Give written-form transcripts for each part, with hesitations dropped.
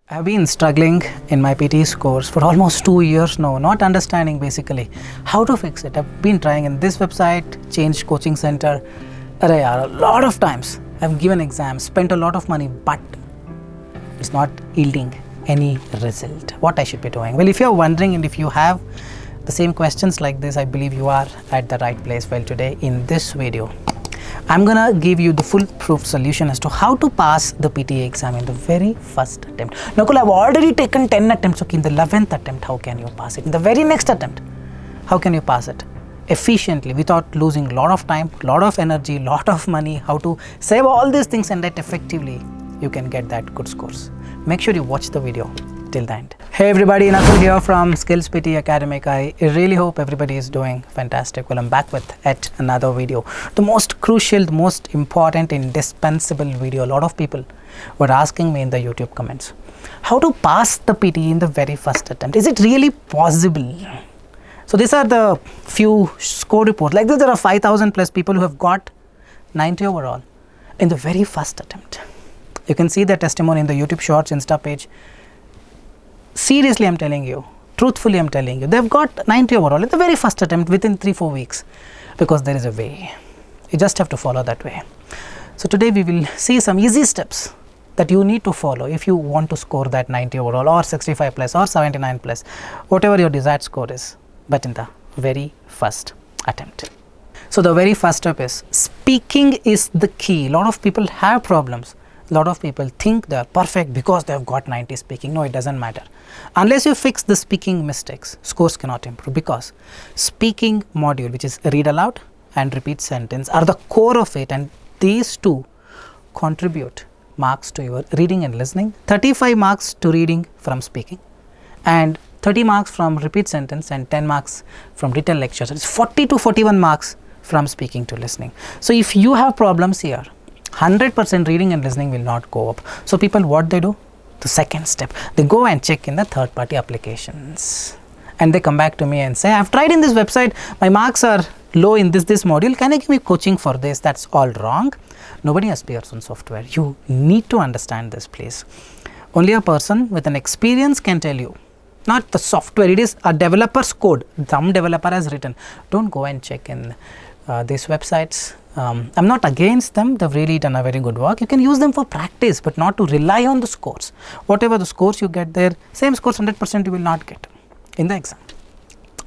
I've been struggling in my PTE course for almost 2 years now, not understanding basically how to fix it. I've been trying in this website, changed coaching center, a lot of times. I've given exams, spent a lot of money, but it's not yielding any result. What I should be doing? Well, if you're wondering and if you have the same questions like this, I believe you are at the right place. Well, today in this video, I'm gonna give you the foolproof solution as to how to pass the PTE exam in the very first attempt. Nakul, I've already taken 10 attempts. Okay, in the 11th attempt, how can you pass it? In the very next attempt, how can you pass it efficiently without losing a lot of time, lot of energy, lot of money? How to save all these things and that effectively you can get that good scores. Make sure you watch the video till the end. Hey everybody, Nakul here from Skills PTE Academic. I really hope everybody is doing fantastic. Well, I'm back with yet another video. The most crucial, the most important, indispensable video. A lot of people were asking me in the YouTube comments, how to pass the PTE in the very first attempt. Is it really possible? So these are the few score reports. Like this, there are 5,000 plus people who have got 90 overall in the very first attempt. You can see the testimony in the YouTube Shorts Insta page. Seriously, I'm telling you, truthfully, I'm telling you, they've got 90 overall in the very first attempt within 3-4 weeks, because there is a way. You just have to follow that way. So today we will see some easy steps that you need to follow if you want to score that 90 overall or 65 plus or 79 plus, whatever your desired score is, but in the very first attempt. So the very first step is speaking is the key. A lot of people have problems. A lot of people think they are perfect because they have got 90 speaking. No, it doesn't matter. Unless you fix the speaking mistakes, scores cannot improve, because speaking module, which is read aloud and repeat sentence, are the core of it, and these two contribute marks to your reading and listening, 35 marks to reading from speaking, and 30 marks from repeat sentence, and 10 marks from written lectures. It's 40 to 41 marks from speaking to listening. So if you have problems here, 100% reading and listening will not go up. So people, what they do? The second step, they go and check in the third-party applications, and they come back to me and say, I've tried in this website, my marks are low in this module, can I give me coaching for this? That's all wrong. Nobody aspires on software. You need to understand this, please. Only a person with an experience can tell you, not the software. It is a developer's code. Some developer has written. Don't go and check in these websites. I'm not against them. They've really done a very good work. You can use them for practice, but not to rely on the scores. Whatever the scores you get there, same scores 100% you will not get in the exam.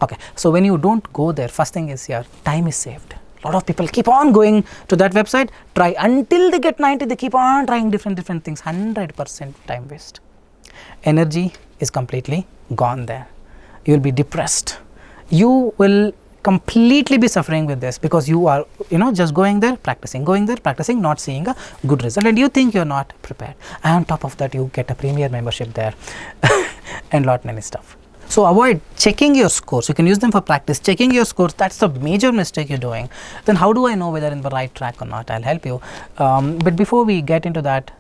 Okay, so when you don't go there, first thing is your time is saved. A lot of people keep on going to that website, try until they get 90, they keep on trying different things, 100% time waste. Energy is completely gone there. You will be depressed. You will completely be suffering with this, because you are just going there, practicing, not seeing a good result, and you think you're not prepared, and on top of that you get a premier membership there and lot many stuff. So avoid checking your scores. You can use them for practice. Checking your scores, that's the major mistake you're doing. Then how do I know whether in the right track or not? I'll help you, but before we get into that,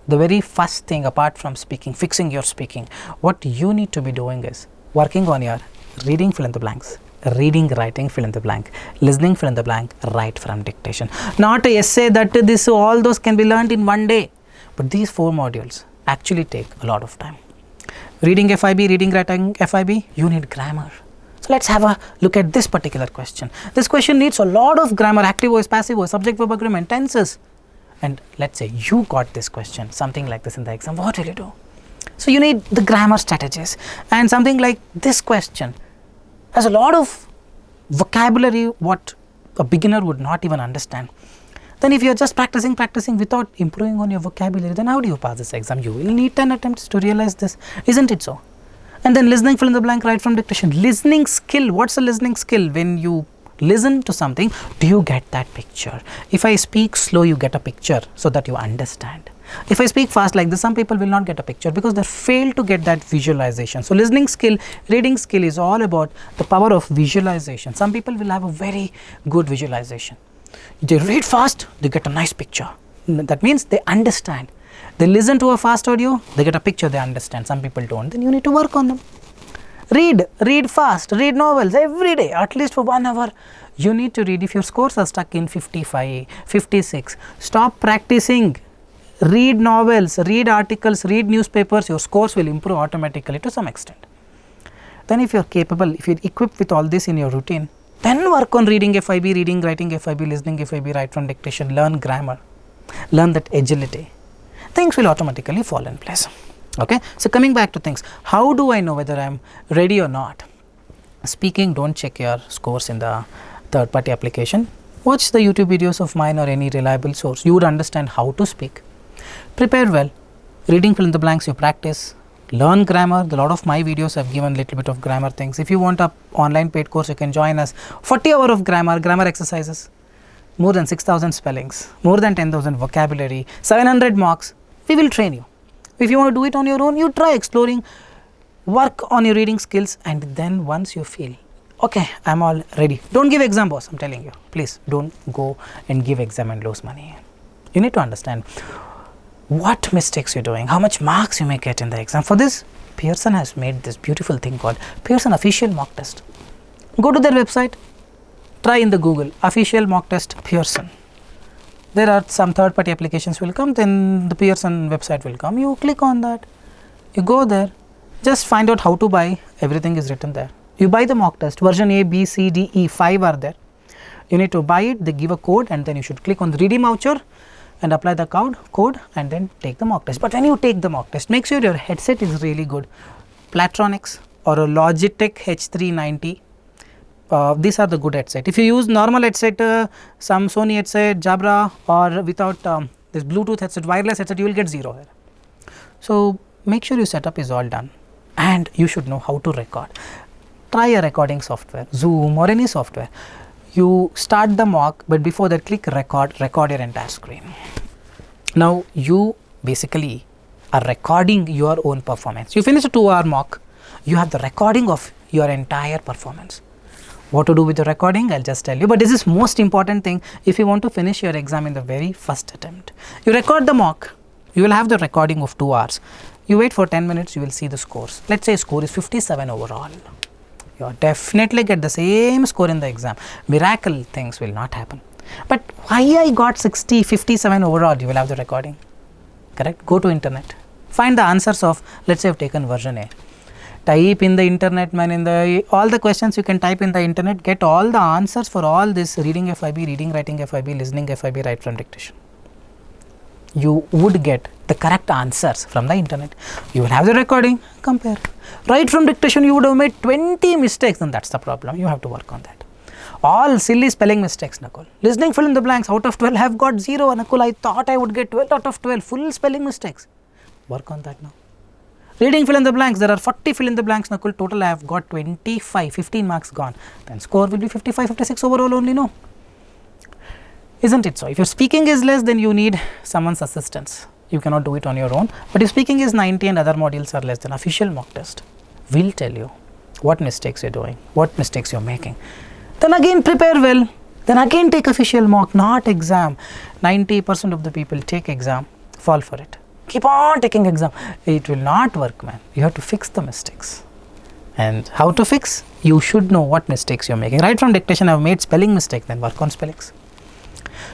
the very first thing, apart from speaking, fixing your speaking, what you need to be doing is working on your reading, fill in the blanks, reading, writing, fill in the blank, listening, fill in the blank, write from dictation. Not a essay that this, all those can be learned in one day, but these 4 modules actually take a lot of time. Reading FIB, reading, writing FIB, you need grammar. So let's have a look at this particular question. This question needs a lot of grammar, active voice, passive voice, subject, verb, agreement, tenses. And let's say you got this question, something like this in the exam, what will you do? So you need the grammar strategies, and something like this question has a lot of vocabulary what a beginner would not even understand. Then if you're just practicing without improving on your vocabulary, then how do you pass this exam? You will need 10 attempts to realize this, isn't it so? And then listening, fill in the blank, write from dictation. Listening skill, what's a listening skill? When you listen to something, do you get that picture? If I speak slow, you get a picture so that you understand. If I speak fast like this, some people will not get a picture because they fail to get that visualization. So listening skill, reading skill is all about the power of visualization. Some people will have a very good visualization. They read fast, they get a nice picture. That means they understand. They listen to a fast audio, they get a picture, they understand. Some people don't. Then you need to work on them. Read fast, read novels every day, at least for 1 hour. You need to read. If your scores are stuck in 55, 56, stop practicing. read novels, read articles, read newspapers, your scores will improve automatically to some extent. Then if you are capable, if you are equipped with all this in your routine, then work on reading FIB, reading, writing FIB, listening FIB, write from dictation, learn grammar, learn that agility. Things will automatically fall in place. Okay. So, coming back to things, how do I know whether I am ready or not? Speaking, don't check your scores in the third party application. Watch the YouTube videos of mine or any reliable source. You would understand how to speak. Prepare well. Reading fill in the blanks, you practice. Learn grammar. A lot of my videos have given little bit of grammar things. If you want a online paid course, you can join us. 40 hours of grammar exercises, more than 6,000 spellings, more than 10,000 vocabulary, 700 marks. We will train you. If you want to do it on your own, you try exploring, work on your reading skills, and then once you feel, okay, I am all ready. Don't give exam, boss, I am telling you. Please don't go and give exam and lose money. You need to understand what mistakes you are doing, how much marks you may get in the exam. For this, Pearson has made this beautiful thing called Pearson official mock test. Go to their website, try in the Google official mock test Pearson. There are some third party applications will come, then the Pearson website will come. You click on that, you go there, just find out how to buy, everything is written there. You buy the mock test, version A, B, C, D, E, 5 are there. You need to buy it, they give a code, and then you should click on the redeem voucher and apply the code and then take the mock test. But when you take the mock test, make sure your headset is really good. Platronics or a Logitech H390, these are the good headset. If you use normal headset, some Sony headset, Jabra, or without this Bluetooth headset, wireless headset, you will get 0 here. So, make sure your setup is all done, and you should know how to record. Try a recording software, Zoom or any software. You start the mock, but before that click record your entire screen. Now, you basically are recording your own performance. You finish a 2-hour mock, you have the recording of your entire performance. What to do with the recording, I will just tell you, but this is most important thing if you want to finish your exam in the very first attempt. You record the mock, you will have the recording of 2 hours. You wait for 10 minutes, you will see the scores. Let us say score is 57 overall. You will definitely get the same score in the exam. Miracle things will not happen. But why I got 60, 57 overall, you will have the recording. Correct? Go to internet. Find the answers of, let us say I have taken version A. Type in the internet, man, all the questions you can type in the internet, get all the answers for all this reading FIB, reading, writing FIB, listening FIB, write from dictation. You would get the correct answers from the internet. You will have the recording, compare. Right from dictation, you would have made 20 mistakes, then that's the problem. You have to work on that. All silly spelling mistakes, Nakul. Listening fill in the blanks, out of 12, I have got 0. Nakul, I thought I would get 12 out of 12, full spelling mistakes. Work on that now. Reading fill in the blanks, there are 40 fill in the blanks, Nakul. Total, I have got 25, 15 marks gone. Then score will be 55, 56 overall only, no? Isn't it so? If your speaking is less, then you need someone's assistance. You cannot do it on your own. But if speaking is 90 and other modules are less, then official mock test will tell you what mistakes you are doing, what mistakes you are making. Then again prepare well. Then again take official mock, not exam. 90% of the people take exam, fall for it. Keep on taking exam. It will not work, man. You have to fix the mistakes. And how to fix? You should know what mistakes you are making. Right from dictation, I have made spelling mistake, then work on spellings.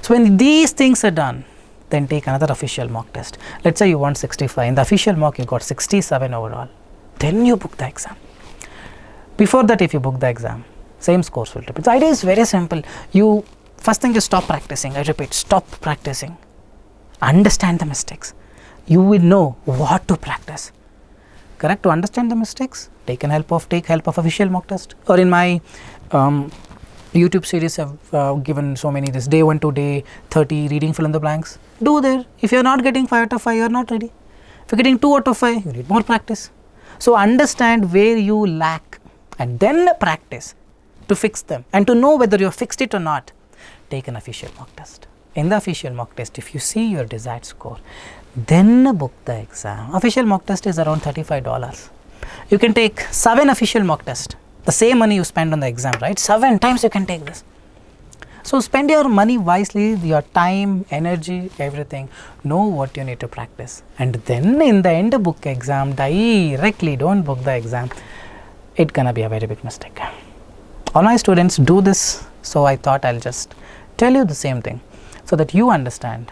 So, when these things are done, then take another official mock test. Let us say you want 65. In the official mock, you got 67 overall. Then you book the exam. Before that, if you book the exam, same scores will repeat. The idea is very simple. You first thing, just stop practicing. I repeat, stop practicing. Understand the mistakes. You will know what to practice. Correct? To understand the mistakes, take help of official mock test. Or in my YouTube series, I've given so many this day 1 to day 30 reading fill in the blanks. Do there. If you are not getting 5 out of 5, you are not ready. If you are getting 2 out of 5, you need more practice. So, understand where you lack and then practice to fix them, and to know whether you have fixed it or not, take an official mock test. In the official mock test, if you see your desired score, then book the exam. Official mock test is around $35. You can take 7 official mock tests. The same money you spend on the exam, right? 7 times you can take this. So, spend your money wisely, your time, energy, everything. Know what you need to practice. And then in the end, book exam directly. Don't book the exam. It's gonna be a very big mistake. All my students do this. So, I thought I'll just tell you the same thing so that you understand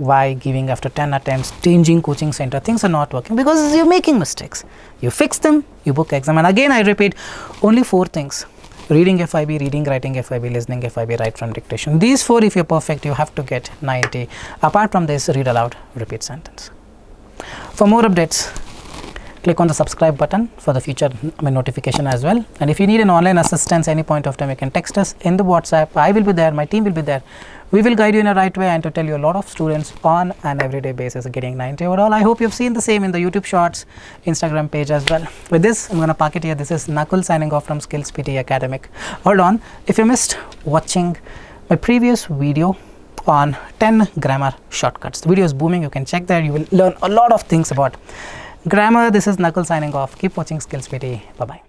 why giving after 10 attempts, changing coaching center, things are not working, because you're making mistakes. You fix them, you book exam. And again, I repeat, only 4 things: reading FIB, reading, writing FIB, listening FIB, write from dictation. These 4, if you're perfect, you have to get 90. Apart from this, read aloud, repeat sentence. For more updates, click on the subscribe button for the future notification as well. And if you need an online assistance any point of time, you can text us in the WhatsApp. I will be there, my team will be there. We will guide you in a right way and to tell you a lot of students on an everyday basis are getting 90 overall. I hope you've seen the same in the YouTube Shorts, Instagram page as well. With this, I'm going to park it here. This is Nakul signing off from Skills PTE Academic. Hold on, if you missed watching my previous video on 10 grammar shortcuts, the video is booming. You can check there. You will learn a lot of things about grammar. This is Nakul signing off. Keep watching Skills PTE. Bye-bye.